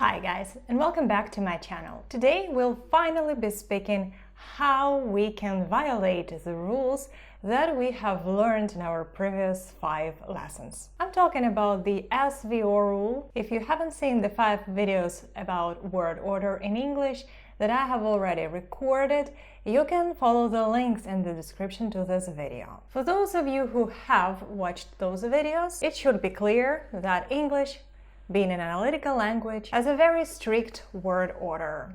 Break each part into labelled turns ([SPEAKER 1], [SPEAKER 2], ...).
[SPEAKER 1] Hi guys, and welcome back to my channel. Today we'll finally be speaking how we can violate the rules that we have learned in our previous 5 lessons. I'm talking about the SVO rule. If you haven't seen the 5 videos about word order in English that I have already recorded, you can follow the links in the description to this video. For those of you who have watched those videos, it should be clear that English, being an analytical language, has a very strict word order.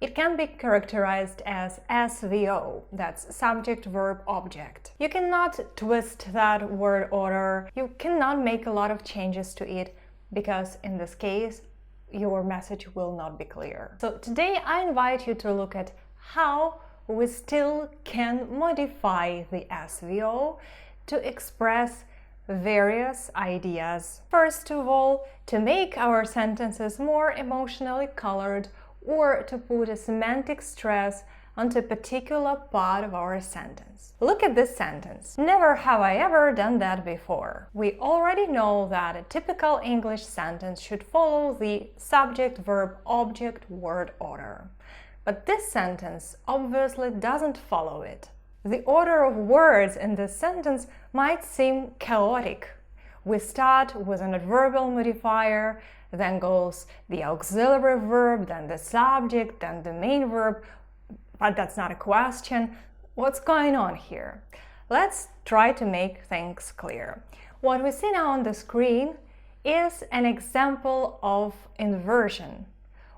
[SPEAKER 1] It can be characterized as SVO, that's subject, verb, object. You cannot twist that word order, you cannot make a lot of changes to it, because in this case, your message will not be clear. So today I invite you to look at how we still can modify the SVO to express various ideas. First of all, to make our sentences more emotionally colored or to put a semantic stress onto a particular part of our sentence. Look at this sentence. Never have I ever done that before. We already know that a typical English sentence should follow the subject, verb, object, word order. But this sentence obviously doesn't follow it. The order of words in this sentence might seem chaotic. We start with an adverbial modifier, then goes the auxiliary verb, then the subject, then the main verb. But that's not a question. What's going on here? Let's try to make things clear. What we see now on the screen is an example of inversion,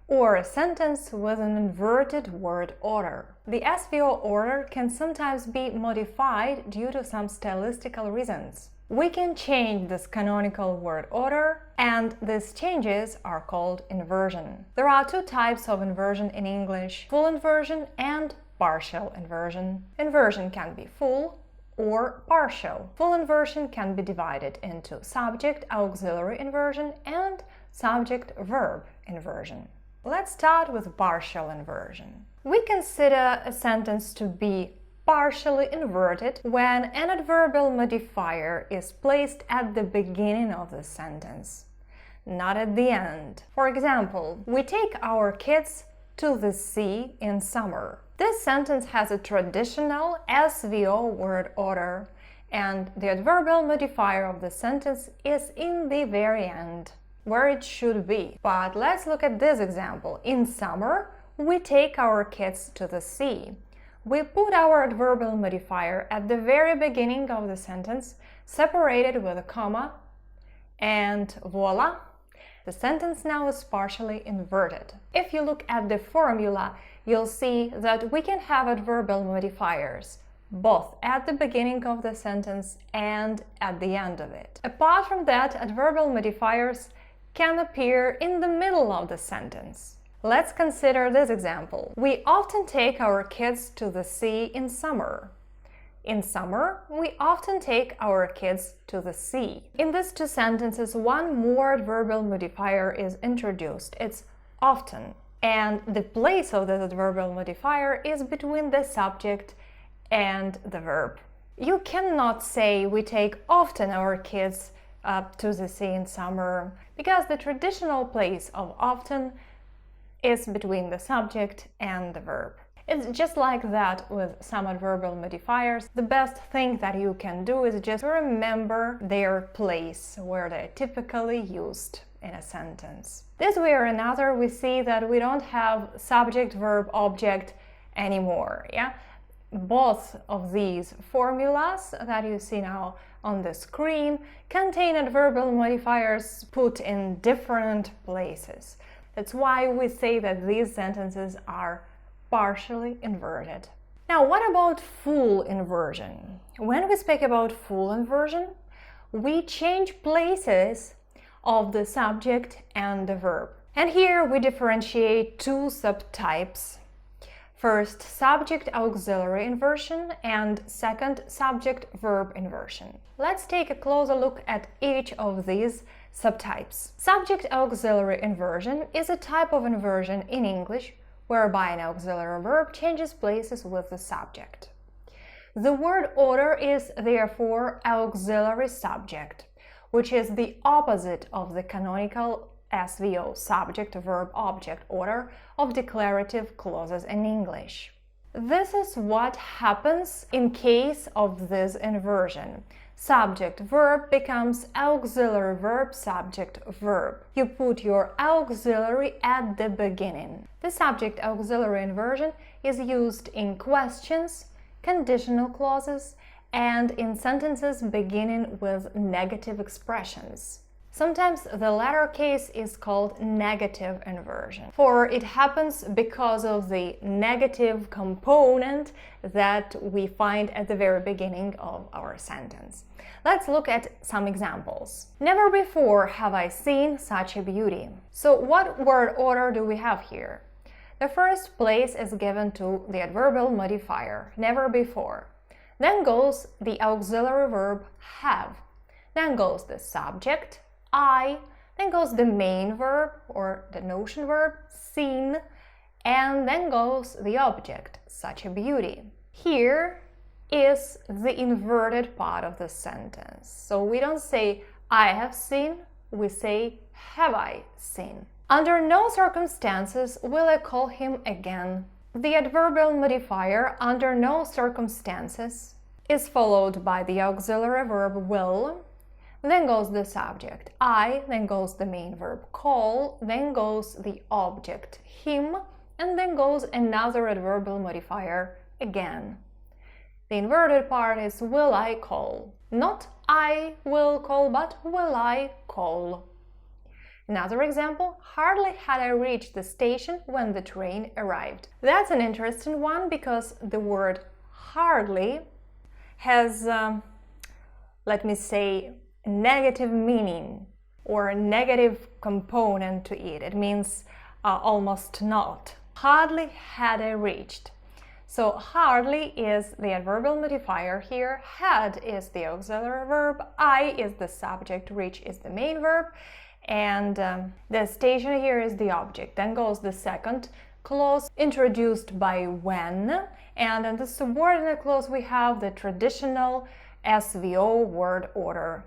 [SPEAKER 1] or a sentence with an inverted word order. The SVO order can sometimes be modified due to some stylistical reasons. We can change this canonical word order, and these changes are called inversion. There are 2 types of inversion in English: full inversion and partial inversion. Inversion can be full or partial. Full inversion can be divided into subject-auxiliary inversion and subject-verb inversion. Let's start with partial inversion. We consider a sentence to be partially inverted when an adverbial modifier is placed at the beginning of the sentence, not at the end. For example, we take our kids to the sea in summer. This sentence has a traditional SVO word order, and the adverbial modifier of the sentence is in the very end, where it should be. But let's look at this example. In summer, we take our kids to the sea. We put our adverbial modifier at the very beginning of the sentence, separated with a comma, and voila! The sentence now is partially inverted. If you look at the formula, you'll see that we can have adverbial modifiers both at the beginning of the sentence and at the end of it. Apart from that, adverbial modifiers can appear in the middle of the sentence. Let's consider this example. We often take our kids to the sea in summer. In summer, we often take our kids to the sea. In these 2 sentences, one more adverbial modifier is introduced. It's often. And the place of this adverbial modifier is between the subject and the verb. You cannot say we take often our kids to the sea in summer, because the traditional place of often is between the subject and the verb. It's just like that with some adverbial modifiers. The best thing that you can do is just remember their place where they're typically used in a sentence. This way or another, we see that we don't have subject, verb, object anymore. Both of these formulas that you see now on the screen contain adverbial modifiers put in different places. That's why we say that these sentences are partially inverted. Now, what about full inversion? When we speak about full inversion, we change places of the subject and the verb. And here we differentiate 2 subtypes. First, subject-auxiliary inversion, and second, subject-verb inversion. Let's take a closer look at each of these subtypes. Subject-auxiliary inversion is a type of inversion in English whereby an auxiliary verb changes places with the subject. The word order is therefore auxiliary subject, which is the opposite of the canonical SVO, subject, verb, object order of declarative clauses in English. This is what happens in case of this inversion. Subject-verb becomes auxiliary verb, subject-verb. You put your auxiliary at the beginning. The subject-auxiliary inversion is used in questions, conditional clauses, and in sentences beginning with negative expressions. Sometimes the latter case is called negative inversion, for it happens because of the negative component that we find at the very beginning of our sentence. Let's look at some examples. Never before have I seen such a beauty. So what word order do we have here? The first place is given to the adverbial modifier, never before. Then goes the auxiliary verb have. Then goes the subject, I, then goes the main verb or the notion verb, seen, and then goes the object, such a beauty. Here is the inverted part of the sentence. So we don't say I have seen, we say have I seen. Under no circumstances will I call him again. The adverbial modifier under no circumstances is followed by the auxiliary verb will. Then goes the subject, I, then goes the main verb call, then goes the object, him, and then goes another adverbial modifier again. The inverted part is will I call. Not I will call, but will I call. Another example, hardly had I reached the station when the train arrived. That's an interesting one because the word hardly has, let me say, negative meaning or a negative component to it. It means almost not. Hardly had I reached. So hardly is the adverbial modifier here, had is the auxiliary verb, I is the subject, reach is the main verb, and the station here is the object. Then goes the second clause introduced by when, and in the subordinate clause we have the traditional SVO word order.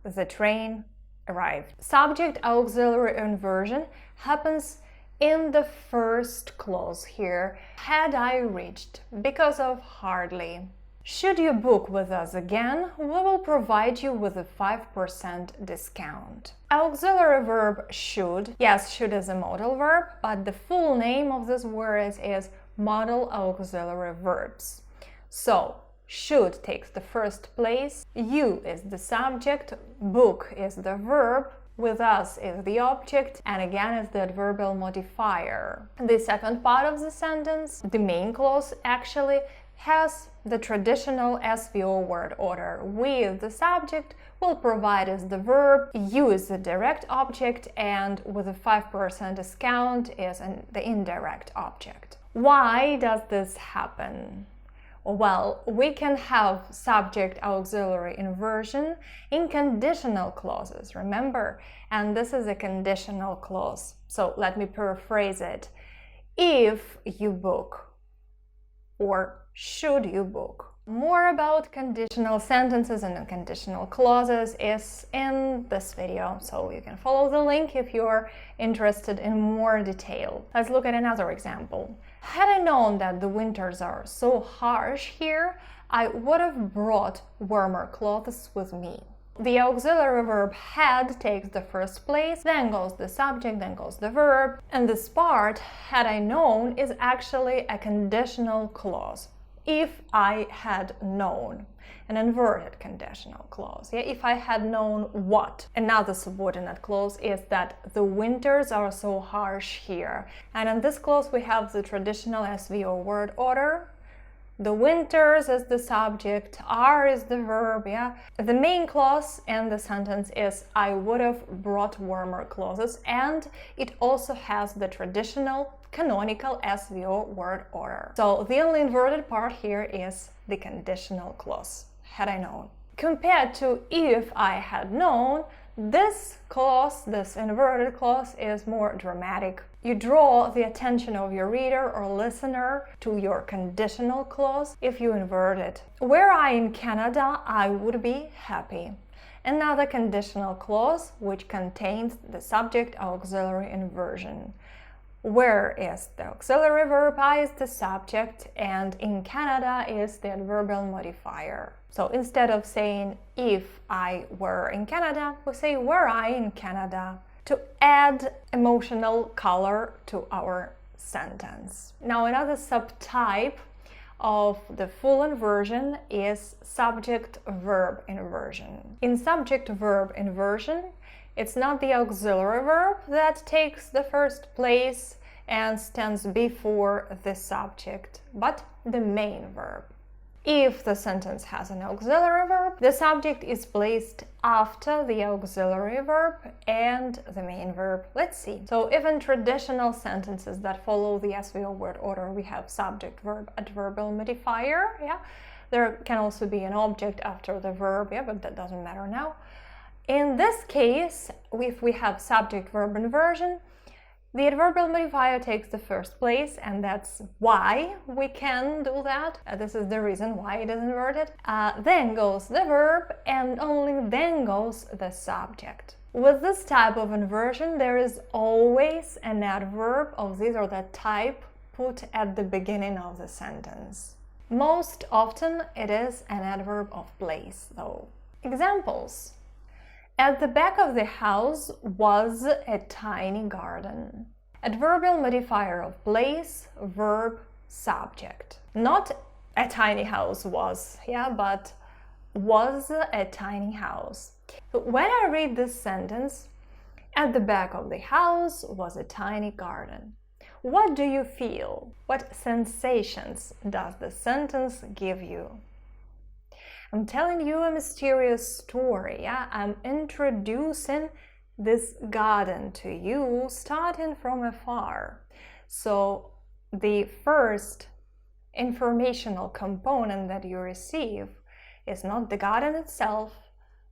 [SPEAKER 1] The train arrived. Subject auxiliary inversion happens in the first clause here, had I reached, because of hardly. Should you book with us again, we will provide you with a 5% discount. Auxiliary verb should. Yes, should is a modal verb, but the full name of this word is modal auxiliary verbs. So, should takes the first place, you is the subject, book is the verb, with us is the object, and again is the adverbial modifier. The second part of the sentence, the main clause, actually has the traditional SVO word order. We is the subject, will provide us the verb, you is the direct object, and with a 5% discount is the indirect object. Why does this happen? Well, we can have subject auxiliary inversion in conditional clauses, remember? And this is a conditional clause. So let me paraphrase it. If you book, or should you book. More about conditional sentences and conditional clauses is in this video, so you can follow the link if you're interested in more detail. Let's look at another example. Had I known that the winters are so harsh here, I would have brought warmer clothes with me. The auxiliary verb had takes the first place, then goes the subject, then goes the verb, and this part, had I known, is actually a conditional clause. If I had known, an inverted conditional clause. Yeah, if I had known what. Another subordinate clause is that the winters are so harsh here. And in this clause we have the traditional SVO word order. The winters is the subject, are is the verb, yeah. The main clause in the sentence is I would have brought warmer clothes, and it also has the traditional canonical SVO word order. So the only inverted part here is the conditional clause, had I known. Compared to if I had known, this clause, this inverted clause, is more dramatic. You draw the attention of your reader or listener to your conditional clause if you invert it. Were I in Canada, I would be happy. another conditional clause which contains the subject-auxiliary inversion. Where is the auxiliary verb I is the subject, and in Canada is the adverbial modifier. So instead of saying if I were in Canada, we say were I in Canada to add emotional color to our sentence. Now another subtype of the full inversion is subject-verb inversion. In subject-verb inversion, it's not the auxiliary verb that takes the first place and stands before the subject, but the main verb. If the sentence has an auxiliary verb, the subject is placed after the auxiliary verb and the main verb. Let's see. So if in traditional sentences that follow the SVO word order we have subject, verb, adverbial modifier, there can also be an object after the verb, but that doesn't matter now. In this case, if we have subject-verb inversion, the adverbial modifier takes the first place, and that's why we can do that. This is the reason why it is inverted. Then goes the verb, and only then goes the subject. With this type of inversion, there is always an adverb of this or that type put at the beginning of the sentence. Most often, it is an adverb of place, though. Examples. At the back of the house was a tiny garden. Adverbial modifier of place, verb, subject. Not a tiny house was, but was a tiny house. But when I read this sentence, at the back of the house was a tiny garden. What do you feel? What sensations does the sentence give you? I'm telling you a mysterious story, I'm introducing this garden to you starting from afar. So the first informational component that you receive is not the garden itself,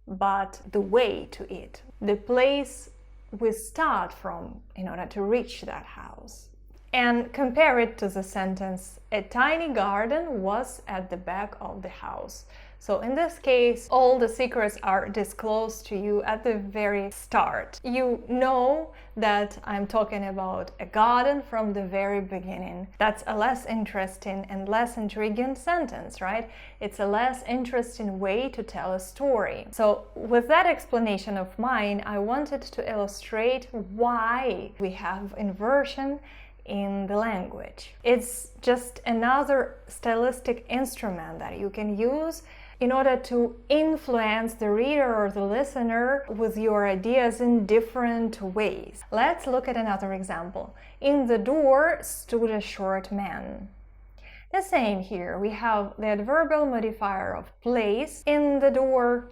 [SPEAKER 1] but the way to it, the place we start from in order to reach that house. And compare it to the sentence, a tiny garden was at the back of the house. So in this case, all the secrets are disclosed to you at the very start. You know that I'm talking about a garden from the very beginning. That's a less interesting and less intriguing sentence, right? It's a less interesting way to tell a story. So with that explanation of mine, I wanted to illustrate why we have inversion in the language. It's just another stylistic instrument that you can use in order to influence the reader or the listener with your ideas in different ways. Let's look at another example. In the door stood a short man. The same here. We have the adverbial modifier of place in the door,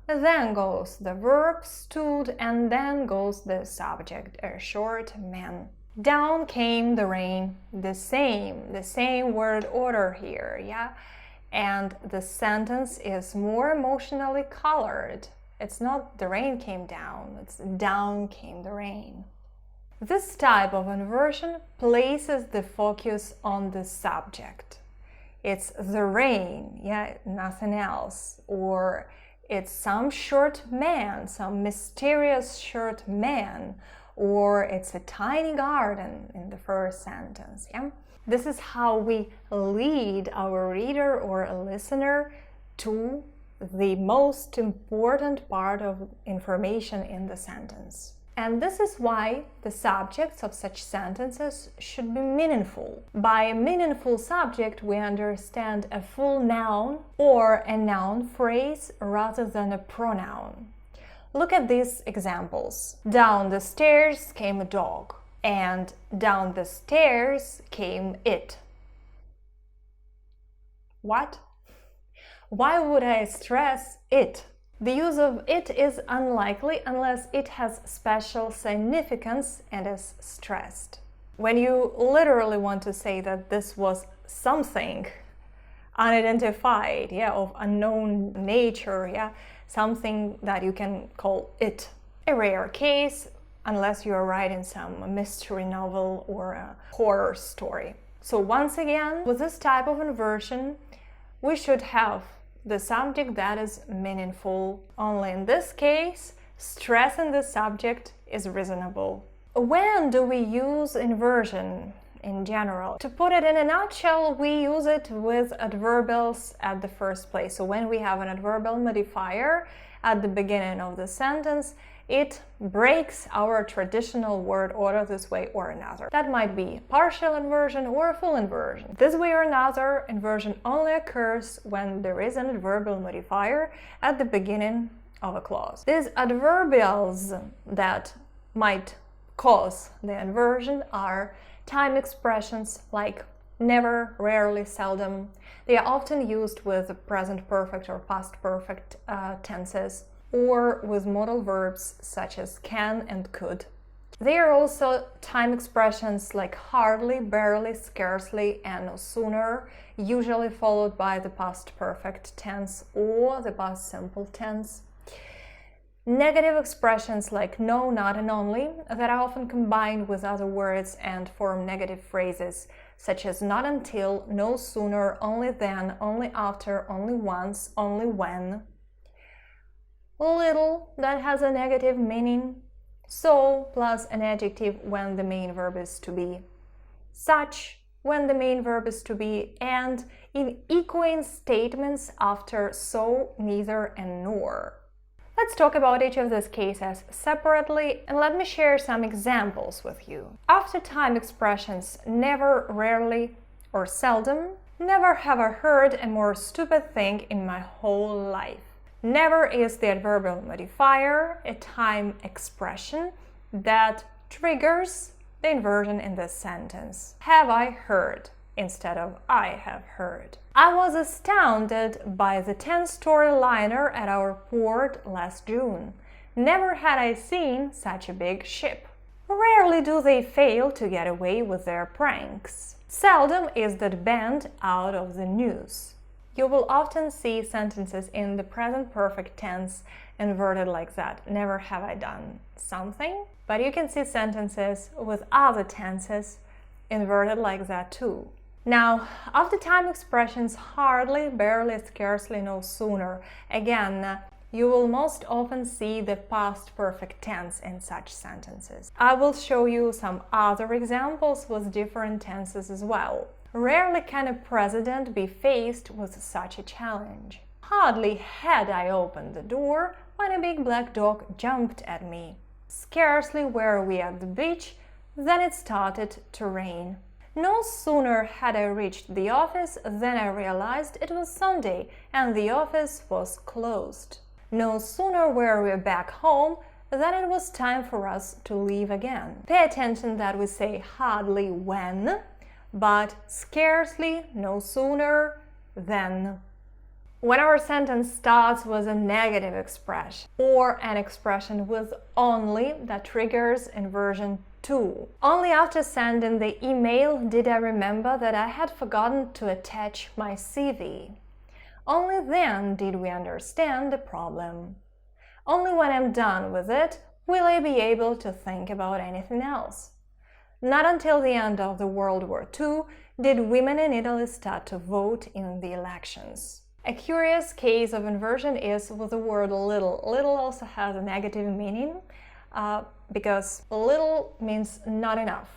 [SPEAKER 1] then goes the verb stood, and then goes the subject, a short man. Down came the rain, the same word order here, and the sentence is more emotionally colored. It's not the rain came down, it's down came the rain. This type of inversion places the focus on the subject. It's the rain, nothing else, or it's some short man, some mysterious short man, or it's a tiny garden in the first sentence. This is how we lead our reader or a listener to the most important part of information in the sentence. And this is why the subjects of such sentences should be meaningful. By a meaningful subject, we understand a full noun or a noun phrase rather than a pronoun. Look at these examples. Down the stairs came a dog, and down the stairs came it. What? Why would I stress it? The use of it is unlikely unless it has special significance and is stressed. When you literally want to say that this was something unidentified, of unknown nature, something that you can call it. A rare case, unless you are writing some mystery novel or a horror story. So once again, with this type of inversion, we should have the subject that is meaningful. Only in this case, stressing the subject is reasonable. When do we use inversion in general? To put it in a nutshell, we use it with adverbials at the first place. So when we have an adverbial modifier at the beginning of the sentence, it breaks our traditional word order this way or another. That might be partial inversion or full inversion. This way or another, inversion only occurs when there is an adverbial modifier at the beginning of a clause. These adverbials that might cause the inversion are time expressions like never, rarely, seldom. They are often used with the present perfect or past perfect tenses, or with modal verbs such as can and could. They are also time expressions like hardly, barely, scarcely, and no sooner, usually followed by the past perfect tense or the past simple tense. Negative expressions like no, not, and only that are often combined with other words and form negative phrases such as not until, no sooner, only then, only after, only once, only when. Little, that has a negative meaning. So plus an adjective when the main verb is to be. Such when the main verb is to be, and in echoing statements after so, neither, and nor. Let's talk about each of these cases separately, and let me share some examples with you. After time expressions never, rarely, or seldom, never have I heard a more stupid thing in my whole life. Never is the adverbial modifier, a time expression that triggers the inversion in this sentence. Have I heard instead of I have heard. I was astounded by the 10-story liner at our port last June. Never had I seen such a big ship. Rarely do they fail to get away with their pranks. Seldom is that band out of the news. You will often see sentences in the present perfect tense inverted like that. Never have I done something. But you can see sentences with other tenses inverted like that too. Now, after time expressions hardly, barely, scarcely, no sooner, again, you will most often see the past perfect tense in such sentences. I will show you some other examples with different tenses as well. Rarely can a president be faced with such a challenge. Hardly had I opened the door when a big black dog jumped at me. Scarcely were we at the beach than it started to rain. No sooner had I reached the office than I realized it was Sunday and the office was closed. No sooner were we back home than it was time for us to leave again. Pay attention that we say hardly when, but scarcely, no sooner, then. When our sentence starts with a negative expression or an expression with only, that triggers inversion too. Only after sending the email did I remember that I had forgotten to attach my CV. Only then did we understand the problem. Only when I'm done with it will I be able to think about anything else. Not until the end of the World War II did women in Italy start to vote in the elections. A curious case of inversion is with the word little. Little also has a negative meaning because little means not enough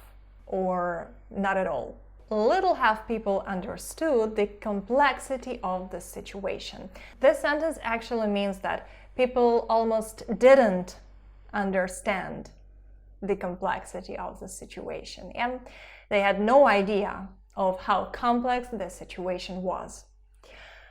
[SPEAKER 1] or not at all. Little have people understood the complexity of the situation. This sentence actually means that people almost didn't understand the complexity of the situation, and they had no idea of how complex the situation was.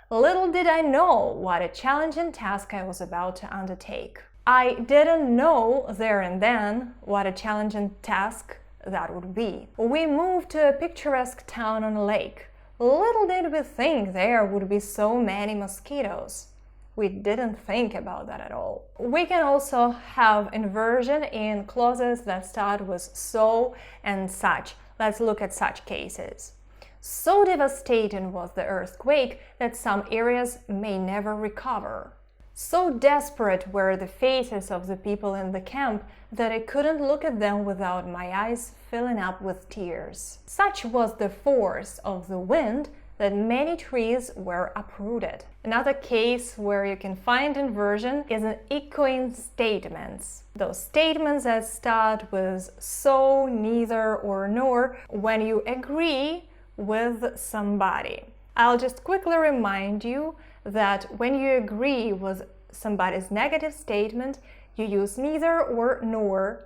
[SPEAKER 1] Little did I know what a challenging task I was about to undertake. I didn't know there and then what a challenging task that would be. We moved to a picturesque town on a lake. Little did we think there would be so many mosquitoes. We didn't think about that at all. We can also have inversion in clauses that start with so and such. Let's look at such cases. So devastating was the earthquake that some areas may never recover. So desperate were the faces of the people in the camp that I couldn't look at them without my eyes filling up with tears. Such was the force of the wind that many trees were uprooted. Another case where you can find inversion is in echoing statements. Those statements that start with so, neither, or nor when you agree with somebody. I'll just quickly remind you that when you agree with somebody's negative statement, you use neither or nor.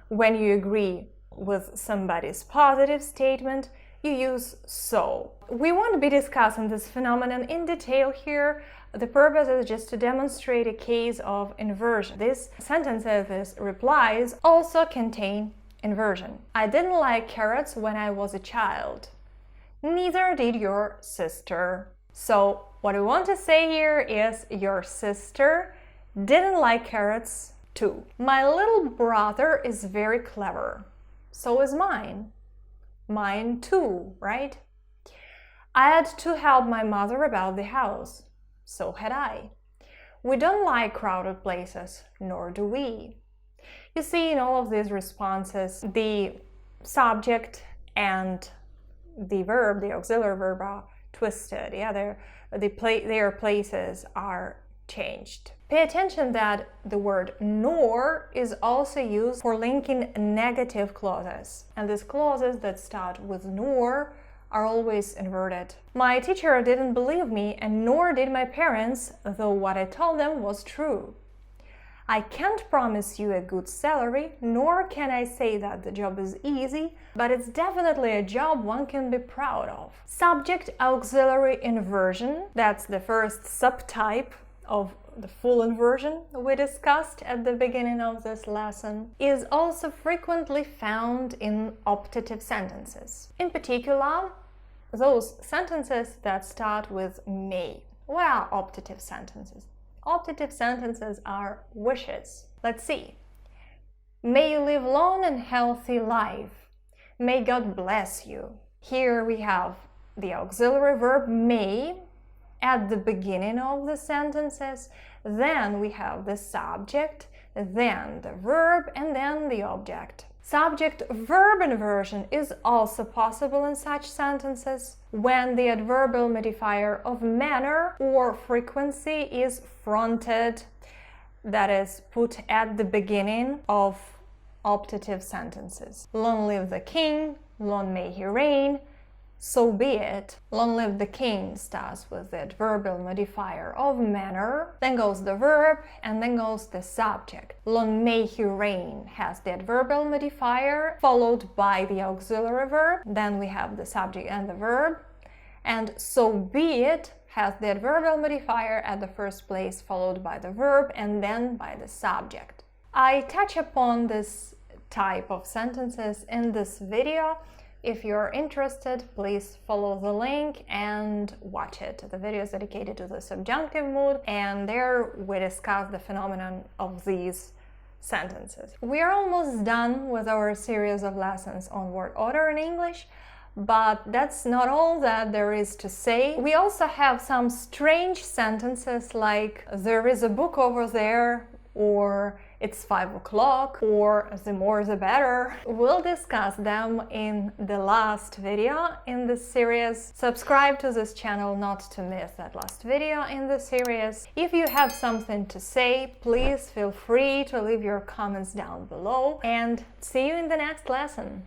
[SPEAKER 1] When you agree with somebody's positive statement, you use so. We won't be discussing this phenomenon in detail here. The purpose is just to demonstrate a case of inversion. These sentences, these replies, also contain inversion. I didn't like carrots when I was a child. Neither did your sister. So what we want to say here is your sister didn't like carrots too. My little brother is very clever. So is mine. Mine too, right? I had to help my mother about the house. So had I. We don't like crowded places, nor do we. You see, in all of these responses, the subject and the verb, the auxiliary verb, are twisted. Yeah, their places are changed. Pay attention that the word nor is also used for linking negative clauses. And these clauses that start with nor are always inverted. My teacher didn't believe me, and nor did my parents, though what I told them was true. I can't promise you a good salary, nor can I say that the job is easy, but it's definitely a job one can be proud of. Subject-auxiliary inversion, that's the first subtype of the full inversion we discussed at the beginning of this lesson, is also frequently found in optative sentences. In particular, those sentences that start with may. What are optative sentences? Optative sentences are wishes. Let's see. May you live long and healthy life. May God bless you. Here we have the auxiliary verb may at the beginning of the sentences, then we have the subject, then the verb, and then the object. Subject-verb inversion is also possible in such sentences when the adverbial modifier of manner or frequency is fronted, that is, put at the beginning of optative sentences. Long live the king, long may he reign, so be it. Long live the king starts with the adverbial modifier of manner, then goes the verb, and then goes the subject. Long may he reign has the adverbial modifier followed by the auxiliary verb, then we have the subject and the verb, and so be it has the adverbial modifier at the first place followed by the verb and then by the subject. I touch upon this type of sentences in this video. If you're interested, please follow the link and watch it. The video is dedicated to the subjunctive mood, and there we discuss the phenomenon of these sentences. We are almost done with our series of lessons on word order in English, but that's not all that there is to say. We also have some strange sentences like there is a book over there, or it's 5 o'clock, or the more the better. We'll discuss them in the last video in this series. Subscribe to this channel not to miss that last video in the series. If you have something to say, please feel free to leave your comments down below, and see you in the next lesson.